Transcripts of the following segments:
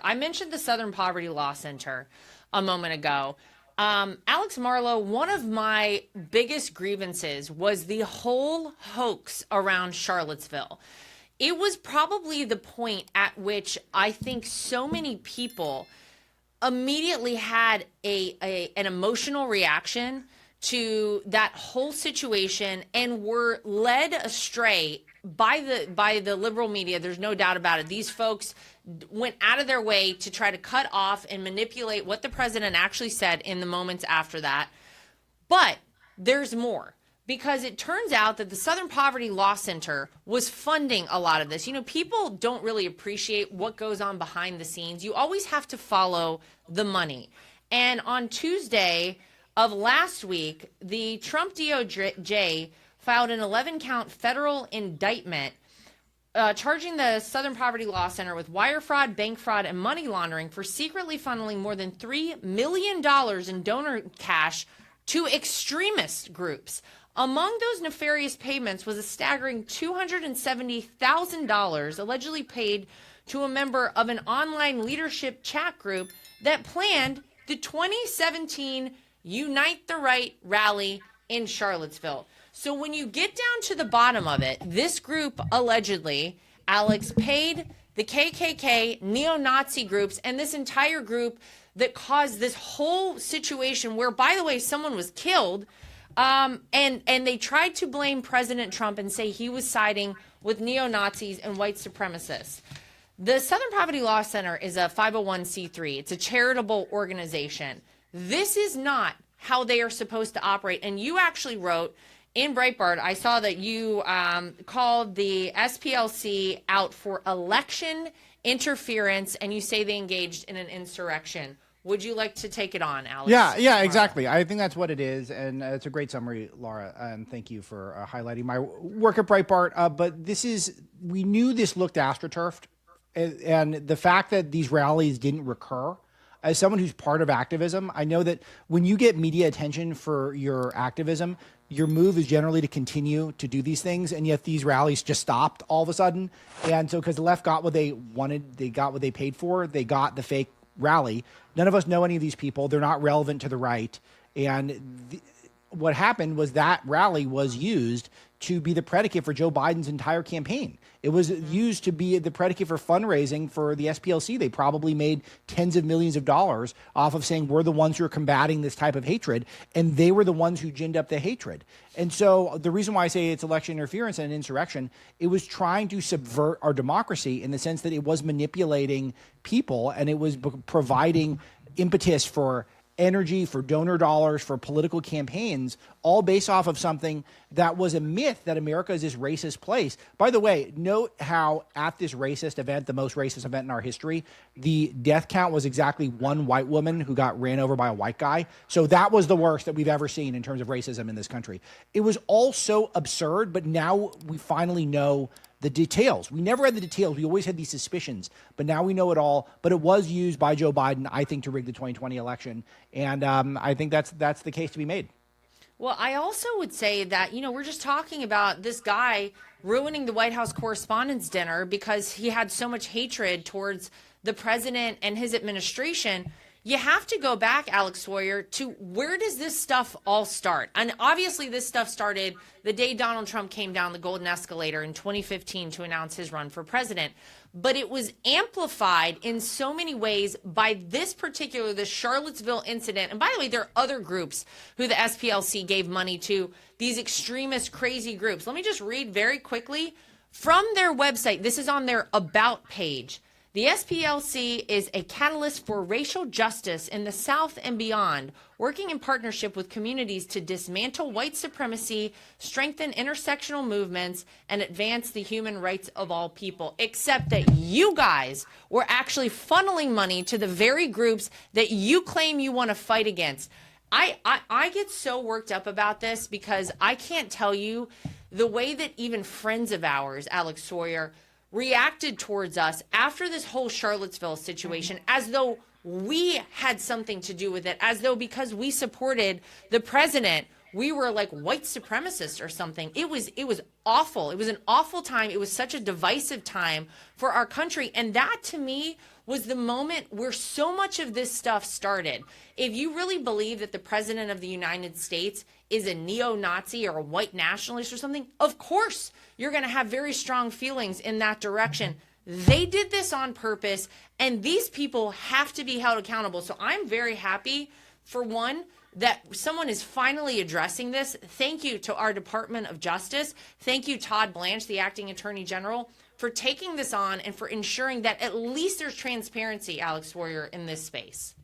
I mentioned the Southern Poverty Law Center a moment ago. Alex Marlow, one of my biggest grievances was the whole hoax around Charlottesville. It was probably the point at which I think so many people immediately had an emotional reaction to that whole situation and were led astray by the liberal media. There's no doubt about it. These folks went out of their way to try to cut off and manipulate what the president actually said in the moments after that. But there's more, because it turns out that the Southern Poverty Law Center was funding a lot of this. You know, people don't really appreciate what goes on behind the scenes. You always have to follow the money. And on Tuesday of last week, the Trump DOJ filed an 11-count federal indictment charging the Southern Poverty Law Center with wire fraud, bank fraud, and money laundering for secretly funneling more than $3 million in donor cash to extremist groups. Among those nefarious payments was a staggering $270,000 allegedly paid to a member of an online leadership chat group that planned the 2017 Unite the Right rally in Charlottesville. So when you get down to the bottom of it, this group allegedly, Alex, paid the KKK, neo-Nazi groups, and this entire group that caused this whole situation where, by the way, someone was killed. And they tried to blame President Trump and say he was siding with neo-Nazis and white supremacists. The Southern Poverty Law Center is a 501c3. It's a charitable organization. This is not how they are supposed to operate. And you actually wrote in Breitbart, I saw that you called the SPLC out for election interference, and you say they engaged in an insurrection. Would you like to take it on, Alex? Yeah, exactly. I think that's what it is, and it's a great summary, Lara, and thank you for highlighting my work at Breitbart. But we knew this looked astroturfed, and the fact that these rallies didn't recur, as someone who's part of activism, I know that when you get media attention for your activism, your move is generally to continue to do these things, and yet these rallies just stopped all of a sudden. And so because the left got what they wanted, they got what they paid for, they got the fake rally. None of us know any of these people. They're not relevant to the right. And what happened was that rally was used to be the predicate for Joe Biden's entire campaign. It was used to be the predicate for fundraising for the SPLC. They probably made tens of millions of dollars off of saying we're the ones who are combating this type of hatred, and they were the ones who ginned up the hatred. And so the reason why I say it's election interference and insurrection, it was trying to subvert our democracy in the sense that it was manipulating people, and it was providing impetus for energy, for donor dollars, for political campaigns, all based off of something that was a myth that America is this racist place. By the way, note how at this racist event, the most racist event in our history, the death count was exactly one white woman who got ran over by a white guy. So that was the worst that we've ever seen in terms of racism in this country. It was all so absurd, but now we finally know the details. We never had the details. We always had these suspicions, but now we know it all. But it was used by Joe Biden, I think, to rig the 2020 election. And I think that's the case to be made. Well, I also would say that, you know, we're just talking about this guy ruining the White House Correspondents' Dinner because he had so much hatred towards the president and his administration. You have to go back, Alex Swoyer, to where does this stuff all start? And obviously this stuff started the day Donald Trump came down the golden escalator in 2015 to announce his run for president. But it was amplified in so many ways by this Charlottesville incident. And by the way, there are other groups who the SPLC gave money to, these extremist, crazy groups. Let me just read very quickly from their website. This is on their About page. The SPLC is a catalyst for racial justice in the South and beyond, working in partnership with communities to dismantle white supremacy, strengthen intersectional movements, and advance the human rights of all people. Except that you guys were actually funneling money to the very groups that you claim you want to fight against. I get so worked up about this because I can't tell you the way that even friends of ours, Alex Swoyer, reacted towards us after this whole Charlottesville situation as though we had something to do with it, as though because we supported the president, we were like white supremacists or something. It was awful. It was an awful time. It was such a divisive time for our country. And that to me was the moment where so much of this stuff started. If you really believe that the president of the United States is a neo-Nazi or a white nationalist or something, of course you're going to have very strong feelings in that direction. They did this on purpose, and these people have to be held accountable. So I'm very happy, for one, that someone is finally addressing this. Thank you to our Department of Justice. Thank you, Todd Blanche, the acting attorney general, for taking this on and for ensuring that at least there's transparency, Alex Swoyer, in this space.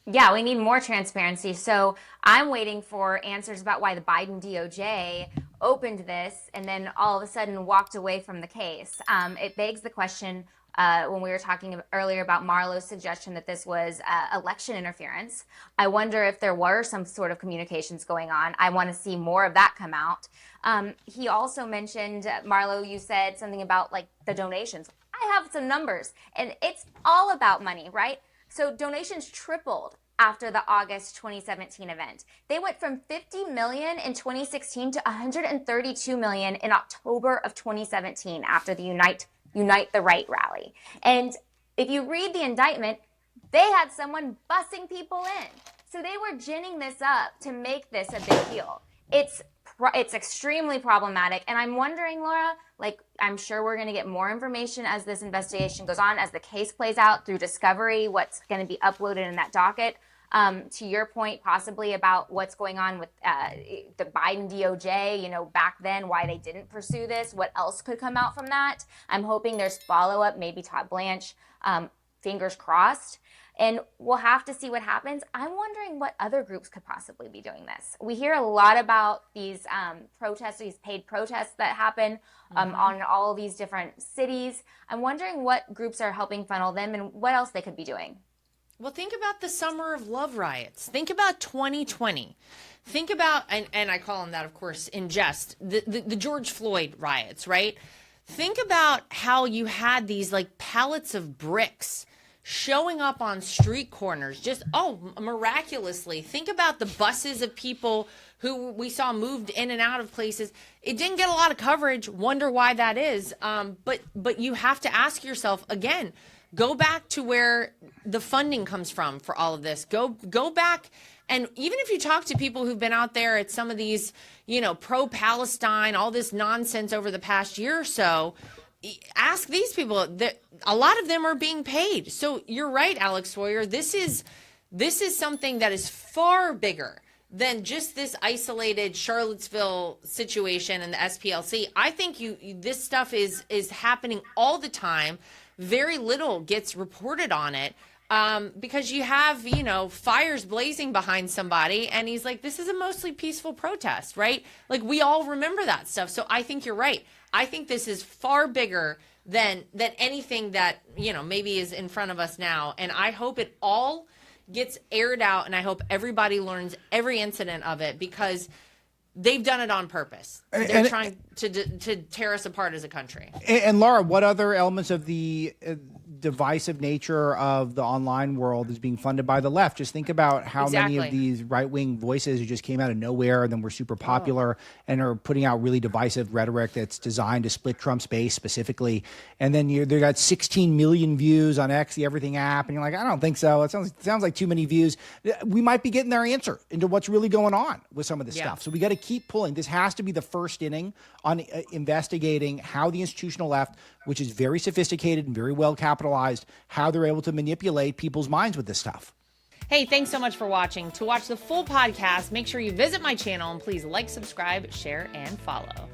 Yeah, we need more transparency. So I'm waiting for answers about why the Biden DOJ opened this and then all of a sudden walked away from the case. It begs the question, when we were talking earlier about Marlow's suggestion that this was election interference. I wonder if there were some sort of communications going on. I want to see more of that come out. He also mentioned, Marlow, you said something about like the donations. I have some numbers, and it's all about money, right? So donations tripled after the August 2017 event. They went from 50 million in 2016 to 132 million in October of 2017 after the Unite the Right rally. And if you read the indictment, they had someone bussing people in. So they were ginning this up to make this a big deal. It's extremely problematic. And I'm wondering, Lara, like, I'm sure we're going to get more information as this investigation goes on, as the case plays out through discovery, what's going to be uploaded in that docket. To your point, possibly about what's going on with the Biden DOJ, you know, back then, why they didn't pursue this, what else could come out from that. I'm hoping there's follow-up, maybe Todd Blanche, fingers crossed. And we'll have to see what happens. I'm wondering what other groups could possibly be doing this. We hear a lot about these protests, these paid protests that happen on all of these different cities. I'm wondering what groups are helping funnel them and what else they could be doing. Well, think about the Summer of Love riots. Think about 2020. Think about, and I call them that, of course, in jest, the George Floyd riots, right? Think about how you had these like pallets of bricks showing up on street corners, just, miraculously. Think about the buses of people who we saw moved in and out of places. It didn't get a lot of coverage. Wonder why that is. But you have to ask yourself, again, go back to where the funding comes from for all of this. Go back. And even if you talk to people who've been out there at some of these, you know, pro-Palestine, all this nonsense over the past year or so, ask these people. That a lot of them are being paid. So you're right, Alex Swoyer. This is something that is far bigger than just this isolated Charlottesville situation and the SPLC. I think this stuff is happening all the time. Very little gets reported on it. Because you have, you know, fires blazing behind somebody and he's like, this is a mostly peaceful protest, right? Like, we all remember that stuff. So I think you're right. I think this is far bigger than anything that, you know, maybe is in front of us now. And I hope it all gets aired out, and I hope everybody learns every incident of it, because they've done it on purpose. They're trying to tear us apart as a country. And Lara, what other elements of the divisive nature of the online world is being funded by the left? Just think about how many of these right-wing voices who just came out of nowhere and then were super popular and are putting out really divisive rhetoric that's designed to split Trump's base specifically. And then they got 16 million views on X, the Everything app, and you're like, I don't think so. It sounds like too many views. We might be getting their answer into what's really going on with some of this stuff. So we got to keep pulling. This has to be the first inning on investigating how the institutional left, which is very sophisticated and very well capitalized, how they're able to manipulate people's minds with this stuff. Hey, thanks so much for watching. To watch the full podcast, make sure you visit my channel and please like, subscribe, share, and follow.